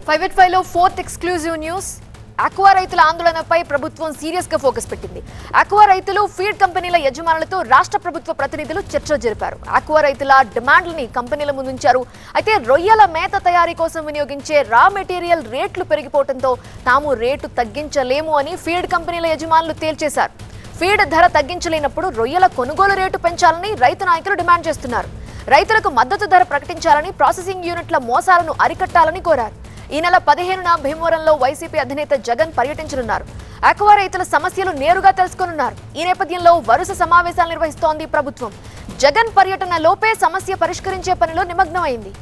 5/5 లో fourth exclusive news. Aqua రైతుల ఆందోళనపై ప్రభుత్వం సీరియస్ గా ఫోకస్ పెట్టింది. ఆక్వా రైతులు, ఫీడ్ కంపెనీల యజమానులతో రాష్ట్ర ప్రభుత్వ ప్రతినిధులు చర్చలు జరిపారు. ఆక్వా రైతుల డిమాండ్లని కంపెనీల ముందుంచారు. అయితే రొయ్యల మేత తయారీ కోసం వినియోగించే రా మెటీరియల్ రేట్లు పెరిగిపోవడంతో తాము రేటు తగ్గించలేము అని ఫీడ్ కంపెనీల యజమానులు తేల్చేశారు. ఫీడ్ ధర తగ్గించలేనప్పుడు రొయ్యల కొనుగోలు రేటు పెంచాలని రైతు నాయకులు డిమాండ్ చేస్తున్నారు. రైతులకు మద్దతు ధర ప్రకటించాలని, ప్రాసెసింగ్ యూనిట్ల మోసాలను అరికట్టాలని కోరారు. ఈ నెల 15న భీమవరంలో వైసీపీ అధినేత జగన్ పర్యటించనున్నారు. ఆక్వా రైతుల సమస్యలు నేరుగా తెలుసుకోనున్నారు. ఈ నేపథ్యంలో వరుస సమావేశాలు నిర్వహిస్తోంది ప్రభుత్వం. జగన్ పర్యటన లోపే సమస్య పరిష్కరించే పనిలో నిమగ్నమైంది.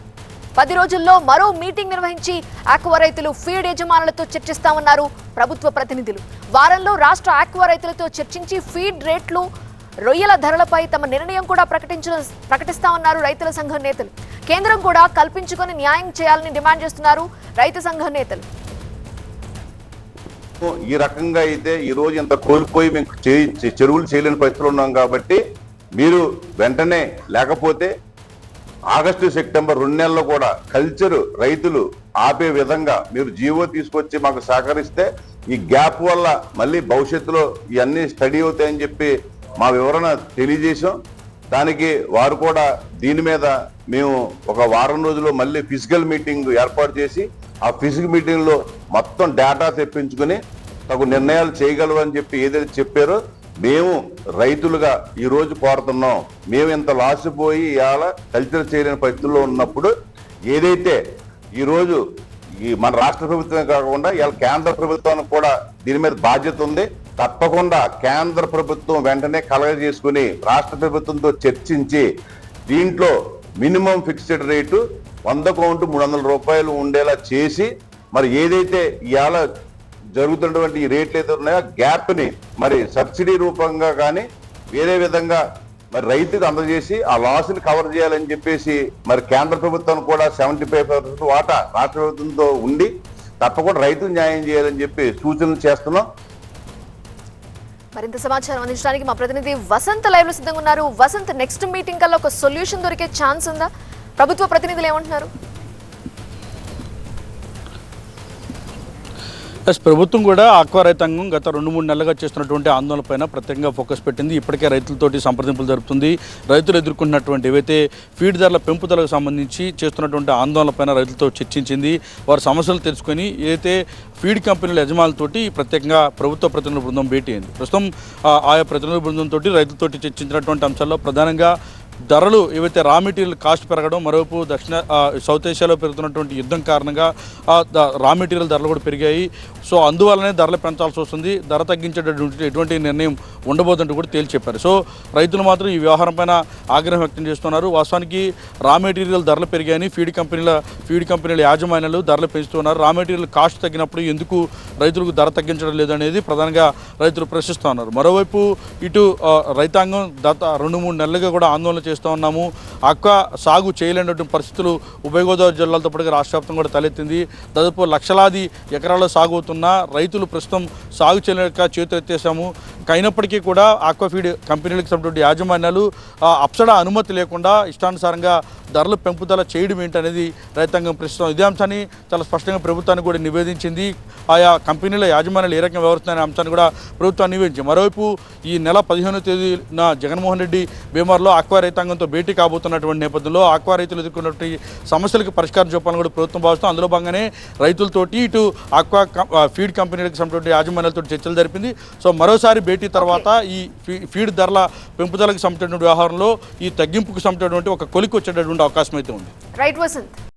10 రోజుల్లో మరో మీటింగ్ నిర్వహించి ఆక్వా రైతులు, ఫీడ్ యజమానులతో చర్చిస్తామన్నారు ప్రభుత్వ ప్రతినిధులు. వారంలో రాష్ట్ర ఆక్వా రైతులతో చర్చించి ఫీడ్ రేట్లు, రొయ్యల ధరలపై తమ నిర్ణయం కూడా ప్రకటిస్తామన్నారు రైతుల సంఘం నేతలు. కేంద్రం కూడా కల్పించుకొని న్యాయం చేయాలని డిమాండ్ చేస్తున్నారు రైతు సంఘం నేతలు. ఈ రకంగా అయితే ఈ రోజు ఇంత కోల్పోయి మేము చెరువులు చేయలేని పరిస్థితులు ఉన్నాం కాబట్టి మీరు వెంటనే, లేకపోతే ఆగస్టు, సెప్టెంబర్ 2 నెలల్లో కూడా కల్చర్ రైతులు ఆపే విధంగా మీరు జీవో తీసుకొచ్చి మాకు సహకరిస్తే ఈ గ్యాప్ వల్ల మళ్ళీ భవిష్యత్తులో ఇవన్నీ స్టడీ అవుతాయని చెప్పి మా వివరణ తెలియజేశాం. దానికి వారు కూడా దీని మీద మేము ఒక వారం రోజుల్లో మళ్ళీ ఫిజికల్ మీటింగ్ ఏర్పాటు చేసి ఆ ఫిజికల్ మీటింగ్ లో మొత్తం డేటా తెప్పించుకుని తగు నిర్ణయాలు చేయగలమని చెప్పి ఏదైతే చెప్పారో మేము రైతులుగా ఈ రోజు కోరుతున్నాం. మేము ఇంత లాస్ పోయి ఇవాళ కల్చర్ చేయలేని పరిస్థితుల్లో ఉన్నప్పుడు ఏదైతే ఈ రోజు మన రాష్ట్ర ప్రభుత్వమే కాకుండా ఇవాళ కేంద్ర ప్రభుత్వానికి కూడా దీని మీద బాధ్యత ఉంది. తప్పకుండా కేంద్ర ప్రభుత్వం వెంటనే కలగజేసుకుని రాష్ట్ర ప్రభుత్వంతో చర్చించి దీంట్లో మినిమం ఫిక్స్డ్ రేటు 100 కౌంటు 300 రూపాయలు ఉండేలా చేసి, మరి ఏదైతే ఇవాళ జరుగుతున్నటువంటి ఈ రేట్లు ఏదైతే ఉన్నాయో గ్యాప్ ని మరి సబ్సిడీ రూపంగా కానీ వేరే విధంగా మరి రైతుకు అందజేసి ఆ లాస్ ని కవర్ చేయాలని చెప్పేసి మరి కేంద్ర ప్రభుత్వం కూడా 75% వాటా రాష్ట్ర ప్రభుత్వంతో ఉండి తప్పకుండా రైతులు న్యాయం చేయాలని చెప్పి సూచనలు చేస్తున్నాం. మరింత సమాచారం అందించడానికి మా ప్రతినిధి వసంత్ లైవ్ లో సిద్ధంగా ఉన్నారు. వసంత్, నెక్స్ట్ మీటింగ్ కల్లా ఒక సొల్యూషన్ దొరికే ఛాన్స్ ఉందా? ప్రభుత్వ ప్రతినిధులు ఏమంటున్నారు? ప్రభుత్వం కూడా ఆక్వా రైతాంగం గత 2-3 నెలలుగా చేస్తున్నటువంటి ఆందోళనపైన ప్రత్యేకంగా ఫోకస్ పెట్టింది. ఇప్పటికే రైతులతోటి సంప్రదింపులు జరుపుతుంది. రైతులు ఎదుర్కొన్నటువంటి ఏవైతే ఫీడ్ ధరల పెంపుదలకు సంబంధించి చేస్తున్నటువంటి ఆందోళనపైన రైతులతో చర్చించింది. వారి సమస్యలు తెలుసుకొని ఏదైతే ఫీడ్ కంపెనీల యజమానులతోటి ప్రత్యేకంగా ప్రభుత్వ ప్రతినిధుల బృందం భేటీ అయింది. ప్రస్తుతం ఆయా ప్రతినిధుల బృందంతో రైతులతోటి చర్చించినటువంటి అంశాల్లో ప్రధానంగా ధరలు ఏవైతే రా మెటీరియల్ కాస్ట్ పెరగడం, మరోవైపు సౌత్ ఏషియాలో పెరుగుతున్నటువంటి యుద్ధం కారణంగా రా మెటీరియల్ ధరలు కూడా పెరిగాయి. సో అందువల్లనే ధరలు పెంచాల్సి వస్తుంది. ధర తగ్గించేటటువంటి ఎటువంటి నిర్ణయం ఉండబోతుంటే కూడా తేల్చి చెప్పారు. సో రైతులు మాత్రం ఈ వ్యవహారం పైన ఆగ్రహం వ్యక్తం చేస్తున్నారు. వాస్తవానికి రా మెటీరియల్ ధరలు పెరిగాయని ఫీడ్ కంపెనీల యాజమాన్యాలు ధరలు పెంచుతున్నారు. రా మెటీరియల్ కాస్ట్ తగ్గినప్పుడు ఎందుకు రైతులకు ధర తగ్గించడం లేదనేది ప్రధానంగా రైతులు ప్రశ్నిస్తూ ఉన్నారు. మరోవైపు ఇటు రైతాంగం గత 2-3 నెలలుగా కూడా ఆందోళన చేస్తూ ఉన్నాము. ఆక్వా సాగు చేయలేనటువంటి పరిస్థితులు ఉభయ గోదావరి జిల్లాలతో పాటుగా రాష్ట్ర వ్యాప్తంగా కూడా తలెత్తింది. దాదాపు లక్షలాది ఎకరాల్లో సాగు అవుతున్న రైతులు ప్రస్తుతం సాగు చేయలేక చేతులు ఎత్తేసాము. అయినప్పటికీ కూడా ఆక్వా ఫీడ్ కంపెనీలకు సంబంధించిన యాజమాన్యాలు అప్సడా అనుమతి లేకుండా ఇష్టానుసారంగా ధరలు పెంపుదల చేయడం ఏంటనేది రైతాంగం ప్రశ్నిస్తాం. ఇదే అంశాన్ని చాలా స్పష్టంగా ప్రభుత్వానికి కూడా నివేదించింది. ఆయా కంపెనీల యాజమాన్యాలు ఏ రకంగా వ్యవహరిస్తున్నాయనే అంశాన్ని కూడా ప్రభుత్వాన్ని నివేదించింది. మరోవైపు ఈ నెల 15వ తేదీన జగన్మోహన్ రెడ్డి భీమవరంలో ఆక్వా రైతాంగంతో భేటీ కాబోతున్నటువంటి నేపథ్యంలో ఆక్వా రైతులు ఎదుర్కొన్నటువంటి సమస్యలకు పరిష్కారం చూపాలని కూడా ప్రభుత్వం భావిస్తాం. అందులో భాగంగానే రైతులతోటి ఇటు ఆక్వా ఫీడ్ కంపెనీలకు సంబంధించిన యాజమాన్యాలతో చర్చలు జరిపింది. సో మరోసారి భేటీ తర్వాత ఈ ఫీడ్ ధరల పెంపుదలకు సంబంధించిన వ్యవహారంలో ఈ తగ్గింపుకు సంబంధించినటువంటి ఒక కొలికి వచ్చేటటువంటి అవకాశం అయితే ఉంది. రైట్ వసంత్.